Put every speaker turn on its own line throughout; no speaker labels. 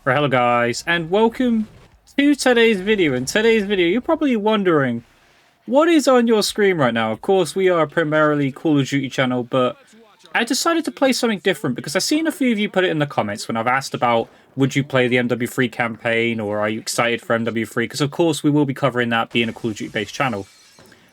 Right, hello guys, and welcome to today's video. In today's video, you're probably wondering, what is on your screen right now? Of course, we are primarily Call of Duty channel, but I decided to play something different because I've seen a few of you put it in the comments when I've asked about, would you play the MW3 campaign, or are you excited for MW3? Because of course, we will be covering that being a Call of Duty based channel.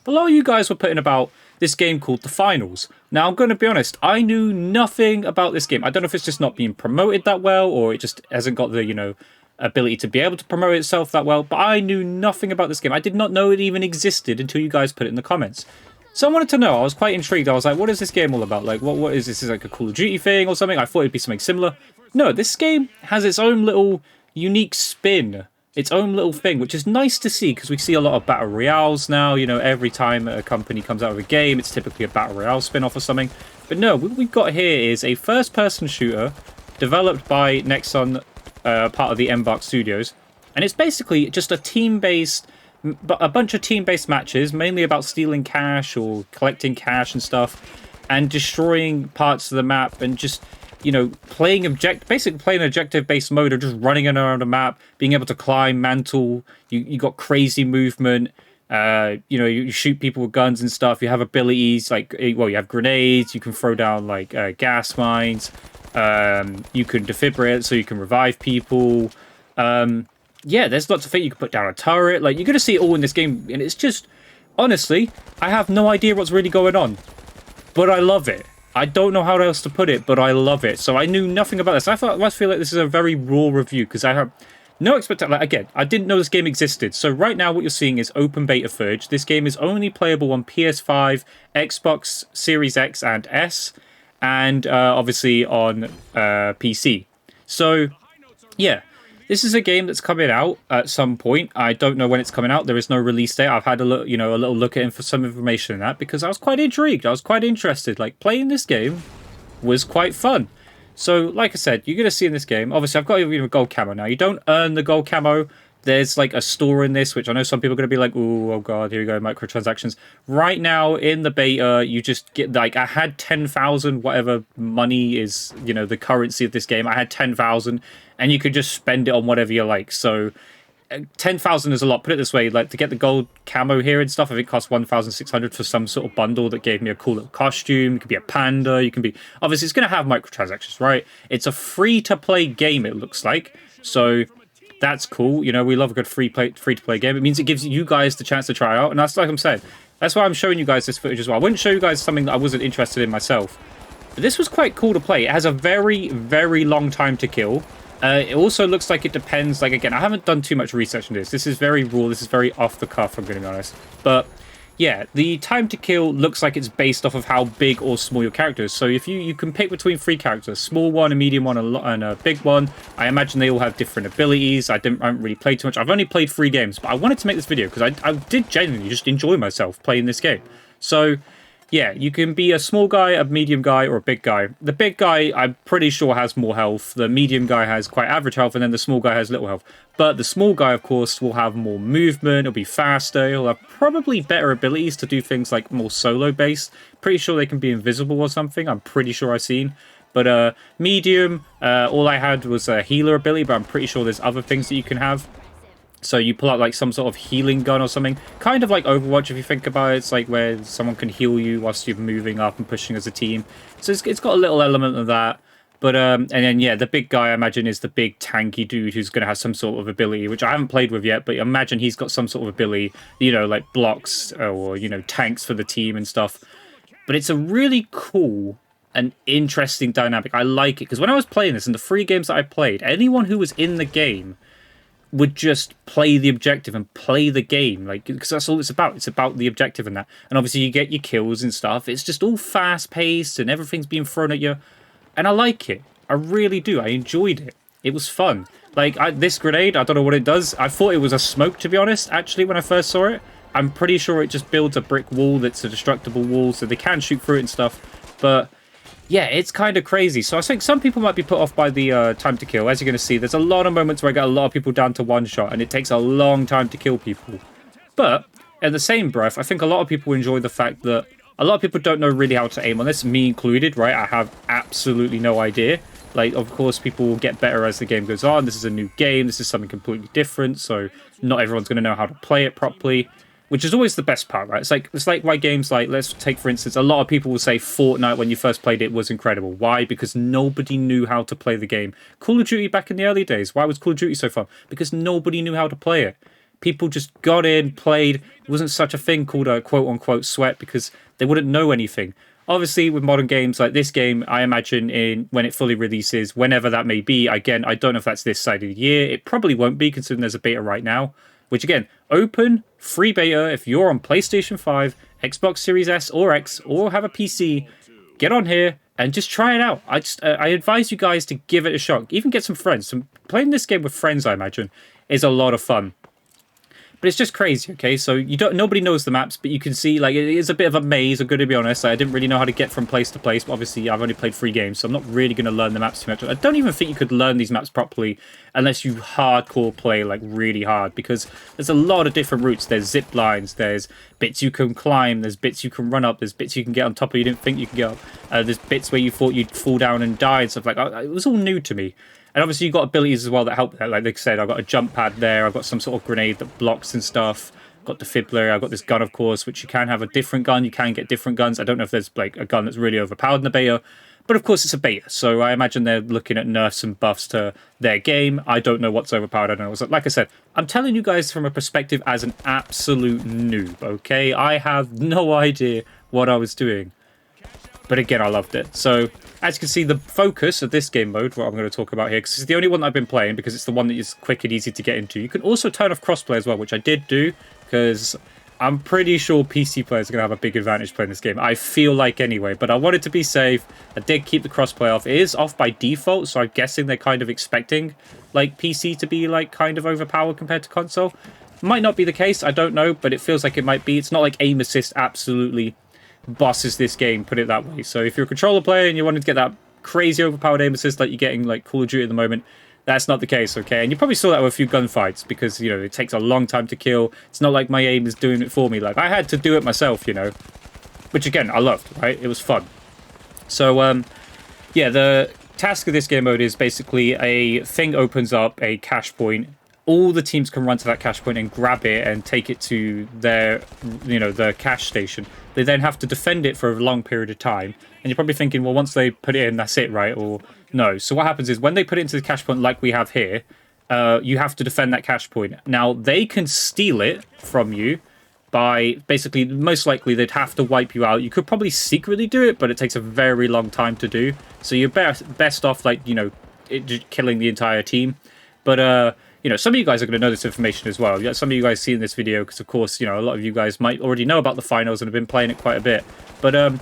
But a lot of you guys were putting about this game called The Finals. Now, I'm going to be honest, I knew nothing about this game. I don't know if it's just not being promoted that well, or it just hasn't got the, ability to be able to promote itself that well, but I knew nothing about this game. I did not know it even existed until you guys put it in the comments. So I wanted to know, I was quite intrigued. I was like, what is this game all about? Like, what is this? Is it like a Call of Duty thing or something? I thought it'd be something similar. No, this game has its own little unique spin, its own little thing, which is nice to see because we see a lot of battle royales now. You know, every time a company comes out with a game, it's typically a battle royale spin-off or something. But no, what we've got here is a first-person shooter developed by Nexon, part of the Embark Studios, and it's basically just a team-based, a bunch of team-based matches, mainly about stealing cash or collecting cash and stuff, and destroying parts of the map, and just basically playing objective-based mode of just running around a map, being able to climb, mantle. You got crazy movement. You shoot people with guns and stuff. You have abilities like, well, you have grenades. You can throw down like gas mines. You can defibrillate, so you can revive people. Yeah, there's lots of things. You can put down a turret. Like, you're gonna see it all in this game, and it's just, honestly, I have no idea what's really going on, but I love it. I don't know how else to put it, but I love it. So I knew nothing about this. I feel like this is a very raw review because I have no expectation. Like, again, I didn't know this game existed. So right now what you're seeing is open beta footage. This game is only playable on PS5, Xbox Series X and S, and obviously on PC. So yeah, this is a game that's coming out at some point. I don't know when it's coming out. There is no release date. I've had a look, a little look at it for some information on that because I was quite intrigued. I was quite interested. Like, playing this game was quite fun. So, like I said, you're going to see in this game, obviously, I've got a gold camo now. You don't earn the gold camo. There's, like, a store in this, which I know some people are going to be like, ooh, oh, God, here we go, microtransactions. Right now, in the beta, you just get, like, I had 10,000, whatever money is, the currency of this game. I had 10,000, and you could just spend it on whatever you like. So 10,000 is a lot. Put it this way, like, to get the gold camo here and stuff, I think it cost 1,600 for some sort of bundle that gave me a cool little costume. It could be a panda. You can be, obviously, it's going to have microtransactions, right? It's a free-to-play game, it looks like. So that's cool. We love a good free-to-play game. It means it gives you guys the chance to try out. And that's like I'm saying. That's why I'm showing you guys this footage as well. I wouldn't show you guys something that I wasn't interested in myself. But this was quite cool to play. It has a very, very long time to kill. It also looks like it depends, like, again, I haven't done too much research on this. This is very raw. This is very off the cuff, I'm going to be honest. But yeah, the time to kill looks like it's based off of how big or small your character is. So if you can pick between three characters, a small one, a medium one, and a big one. I imagine they all have different abilities. I haven't really played too much. I've only played 3 games, but I wanted to make this video because I did genuinely just enjoy myself playing this game. So yeah, you can be a small guy, a medium guy, or a big guy. The big guy, I'm pretty sure, has more health. The medium guy has quite average health, and then the small guy has little health. But the small guy, of course, will have more movement. It'll be faster. He'll have probably better abilities to do things like more solo-based. Pretty sure they can be invisible or something. I'm pretty sure I've seen. But medium, all I had was a healer ability, but I'm pretty sure there's other things that you can have. So you pull out like some sort of healing gun or something. Kind of like Overwatch, if you think about it. It's like where someone can heal you whilst you're moving up and pushing as a team. So it's got a little element of that. But, and then, yeah, the big guy, I imagine, is the big tanky dude who's going to have some sort of ability, which I haven't played with yet, but imagine he's got some sort of ability, like blocks or, tanks for the team and stuff. But it's a really cool and interesting dynamic. I like it, because when I was playing this, in the 3 games that I played, anyone who was in the game would just play the objective and play the game, like, because that's all it's about. It's about the objective and that. And obviously you get your kills and stuff. It's just all fast-paced and everything's being thrown at you. And I like it. I really do. I enjoyed it. It was fun. Like, this grenade, I don't know what it does. I thought it was a smoke, to be honest, actually, when I first saw it. I'm pretty sure it just builds a brick wall that's a destructible wall, so they can shoot through it and stuff. But yeah, it's kind of crazy. So I think some people might be put off by the time to kill. As you're going to see, there's a lot of moments where I get a lot of people down to 1 shot, and it takes a long time to kill people. But in the same breath, I think a lot of people enjoy the fact that a lot of people don't know really how to aim on this, me included, right? I have absolutely no idea. Like, of course, people will get better as the game goes on. This is a new game. This is something completely different. So not everyone's going to know how to play it properly, which is always the best part, right? It's like why games like, let's take, for instance, a lot of people will say Fortnite when you first played it was incredible. Why? Because nobody knew how to play the game. Call of Duty back in the early days. Why was Call of Duty so fun? Because nobody knew how to play it. People just got in, played. It wasn't such a thing called a quote-unquote sweat because they wouldn't know anything. Obviously, with modern games like this game, I imagine when it fully releases, whenever that may be, again, I don't know if that's this side of the year. It probably won't be, considering there's a beta right now. Which, again, open, free beta, if you're on PlayStation 5, Xbox Series S or X, or have a PC, get on here and just try it out. I advise you guys to give it a shot. Even get some friends. Playing this game with friends, I imagine, is a lot of fun. But it's just crazy, okay? So nobody knows the maps, but you can see, like, it is a bit of a maze, I'm going to be honest. I didn't really know how to get from place to place, but obviously I've only played 3 games, so I'm not really going to learn the maps too much. I don't even think you could learn these maps properly unless you hardcore play, like, really hard, because there's a lot of different routes. There's zip lines, there's bits you can climb, there's bits you can run up, there's bits you can get on top of you didn't think you could get up. There's bits where you thought you'd fall down and die and stuff like that. It was all new to me. And obviously you've got abilities as well that help. Like I said, I've got a jump pad there. I've got some sort of grenade that blocks and stuff. I've got defibrillator. I've got this gun, of course, which you can have a different gun. You can get different guns. I don't know if there's like a gun that's really overpowered in the beta. But of course it's a beta. So I imagine they're looking at nerfs and buffs to their game. I don't know what's overpowered. I don't know. So, like I said, I'm telling you guys from a perspective as an absolute noob, okay? I have no idea what I was doing. But again, I loved it. So, as you can see, the focus of this game mode, what I'm going to talk about here, because it's the only one that I've been playing, because it's the one that is quick and easy to get into. You can also turn off crossplay as well, which I did do, because I'm pretty sure PC players are going to have a big advantage playing this game. I feel like anyway, but I wanted to be safe. I did keep the crossplay off. It is off by default, so I'm guessing they're kind of expecting, like, PC to be, like, kind of overpowered compared to console. Might not be the case, I don't know, but it feels like it might be. It's not like aim assist absolutely bosses this game, put it that way. So if you're a controller player and you wanted to get that crazy overpowered aim assist like you're getting like Call of Duty at the moment, that's not the case, okay? And you probably saw that with a few gunfights because, you know, it takes a long time to kill. It's not like my aim is doing it for me. Like, I had to do it myself, you know, which again, I loved, right? It was fun. So, yeah, the task of this game mode is basically a thing opens up, a cache point. All the teams can run to that cache point and grab it and take it to their, you know, the cache station. They then have to defend it for a long period of time. And you're probably thinking, well, once they put it in, that's it, right? Or no. So what happens is when they put it into the cache point like we have here, you have to defend that cache point. Now, they can steal it from you by basically, most likely, they'd have to wipe you out. You could probably secretly do it, but it takes a very long time to do. So you're best off, like, you know, killing the entire team. But, you know, some of you guys are going to know this information as well. Some of you guys see in this video, because, of course, you know, a lot of you guys might already know about the finals and have been playing it quite a bit. But,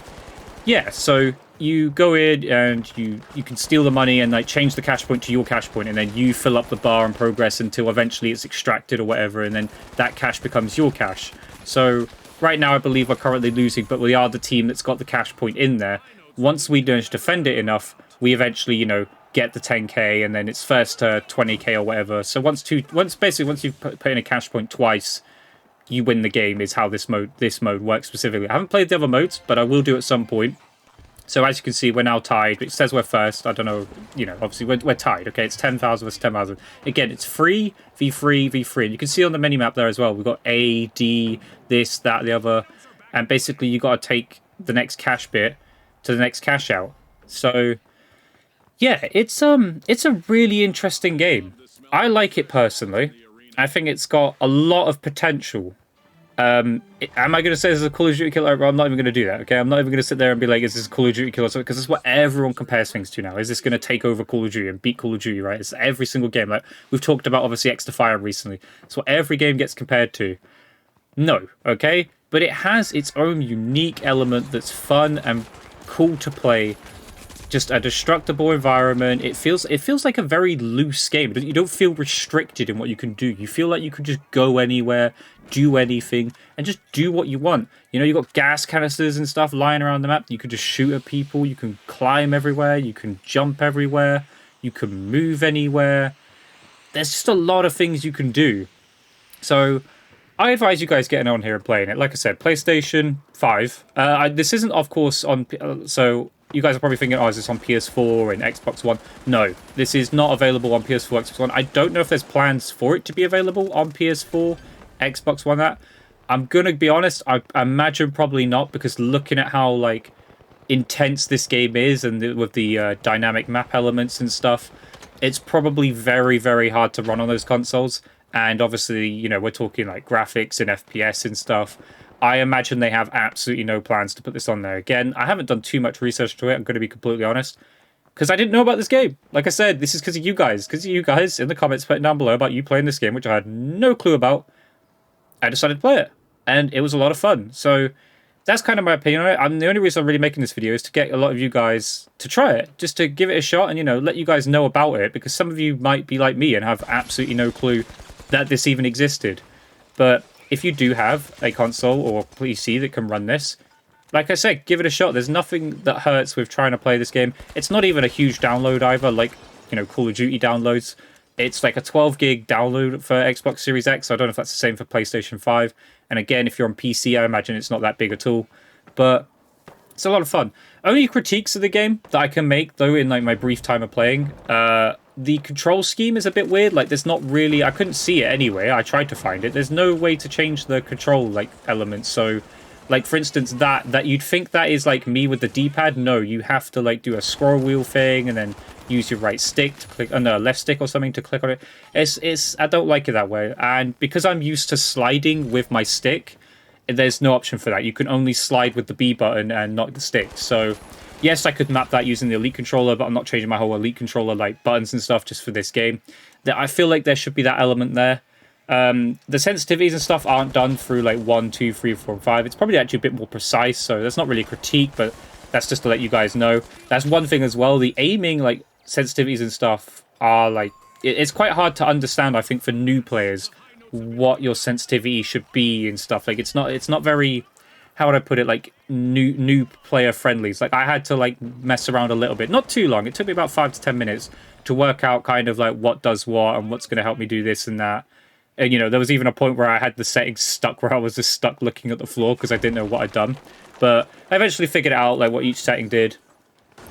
yeah, so you go in and you can steal the money and, like, change the cache point to your cache point, and then you fill up the bar and progress until eventually it's extracted or whatever, and then that cache becomes your cache. So, right now, I believe we're currently losing, but we are the team that's got the cache point in there. Once we don't defend it enough, we eventually, you know, get the 10k, and then it's first to 20k or whatever. So once you've put in a cache point twice, you win the game. Is how this mode works specifically. I haven't played the other modes, but I will do at some point. So as you can see, we're now tied. It says we're first. I don't know, you know, obviously we're tied. Okay, it's 10,000 versus 10,000. Again, it's free v3 v3, and you can see on the mini map there as well. We've got A, D, this, that, the other, and basically you got to take the next cache bit to the next cache out. So yeah, it's a really interesting game. I like it personally. I think it's got a lot of potential. Am I going to say this is a Call of Duty killer? I'm not even going to do that, okay? I'm not even going to sit there and be like, is this a Call of Duty killer? Because it's what everyone compares things to now. Is this going to take over Call of Duty and beat Call of Duty, right? It's every single game. Like, we've talked about, obviously, X to Fire recently. It's what every game gets compared to. No, okay? But it has its own unique element that's fun and cool to play. Just a destructible environment. It feels like a very loose game. You don't feel restricted in what you can do. You feel like you can just go anywhere, do anything, and just do what you want. You know, you've got gas canisters and stuff lying around the map. You can just shoot at people. You can climb everywhere. You can jump everywhere. You can move anywhere. There's just a lot of things you can do. So I advise you guys getting on here and playing it. Like I said, PlayStation 5. This isn't, of course, on... So you guys are probably thinking, oh, is this on PS4 and Xbox One? No, this is not available on PS4, Xbox One. I don't know if there's plans for it to be available on PS4, Xbox One. That I'm gonna be honest, I imagine probably not, because looking at how like intense this game is, and with the dynamic map elements and stuff, it's probably very, very hard to run on those consoles. And obviously, you know, we're talking like graphics and FPS and stuff. I imagine they have absolutely no plans to put this on there. Again, I haven't done too much research to it, I'm going to be completely honest, because I didn't know about this game. Like I said, this is because of you guys in the comments putting down below about you playing this game, which I had no clue about. I decided to play it, and it was a lot of fun. So that's kind of my opinion on it. The only reason I'm really making this video is to get a lot of you guys to try it, just to give it a shot and, you know, let you guys know about it, because some of you might be like me and have absolutely no clue that this even existed. But if you do have a console or PC that can run this, like I said, give it a shot. There's nothing that hurts with trying to play this game. It's not even a huge download either, like, you know, Call of Duty downloads. It's like a 12 gig download for Xbox Series X. I don't know if that's the same for PlayStation 5. And again, if you're on PC, I imagine it's not that big at all. But it's a lot of fun. Only critiques of the game that I can make, though, in like my brief time of playing, the control scheme is a bit weird. Like, there's not really... I couldn't see it anyway. I tried to find it. There's no way to change the control, like, elements. So, like, for instance, that you'd think that is, like, me with the D-pad. No, you have to, like, do a scroll wheel thing and then use your right stick to click... no, left stick or something to click on it. It's... I don't like it that way. And because I'm used to sliding with my stick, there's no option for that. You can only slide with the B button and not the stick. So... yes, I could map that using the Elite controller, but I'm not changing my whole Elite controller, like, buttons and stuff just for this game. I feel like there should be that element there. The sensitivities and stuff aren't done through, like, 1, 2, 3, 4, and 5. It's probably actually a bit more precise, so that's not really a critique, but that's just to let you guys know. That's one thing as well. The aiming, like, sensitivities and stuff are, like... it's quite hard to understand, I think, for new players, what your sensitivity should be and stuff. Like, it's not very... how would I put it, like, new player friendlies. Like, I had to, like, mess around a little bit. Not too long. It took me about 5 to 10 minutes to work out kind of, like, what does what and what's going to help me do this and that. And, you know, there was even a point where I had the settings stuck where I was just stuck looking at the floor because I didn't know what I'd done. But I eventually figured out, like, what each setting did.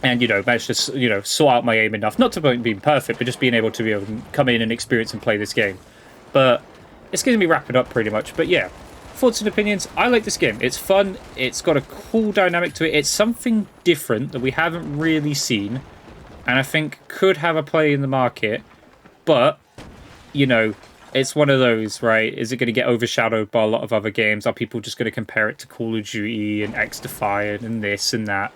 And, you know, managed to, you know, sort out my aim enough. Not to being perfect, but just being able to be able to come in and experience and play this game. But it's going to be wrapping up pretty much. But, yeah. Thoughts and opinions, I like this game. It's fun, it's got a cool dynamic to it, it's something different that we haven't really seen, and I think could have a play in the market, but, you know, it's one of those, right? Is it going to get overshadowed by a lot of other games? Are people just going to compare it to Call of Duty and X-Defiant and this and that?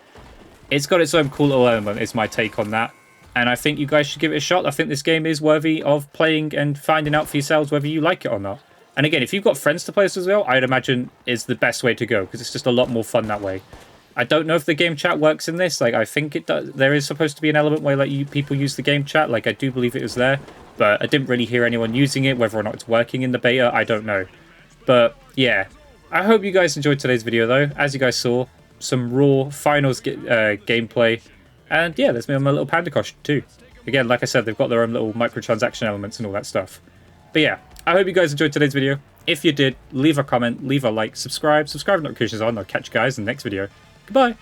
It's got its own cool little element, is my take on that, and I think you guys should give it a shot. I think this game is worthy of playing and finding out for yourselves whether you like it or not. And again, if you've got friends to play this as well, I'd imagine is the best way to go, because it's just a lot more fun that way. I don't know if the game chat works in this. Like, I think it does. There is supposed to be an element where, like, people use the game chat. Like, I do believe it was there, but I didn't really hear anyone using it. Whether or not it's working in the beta, I don't know. But, yeah. I hope you guys enjoyed today's video, though. As you guys saw, some raw finals gameplay. And, yeah, there's me on my little panda costume, too. Again, like I said, they've got their own little microtransaction elements and all that stuff. But, yeah. I hope you guys enjoyed today's video. If you did, leave a comment, leave a like, subscribe with notifications on. I'll catch you guys in the next video. Goodbye.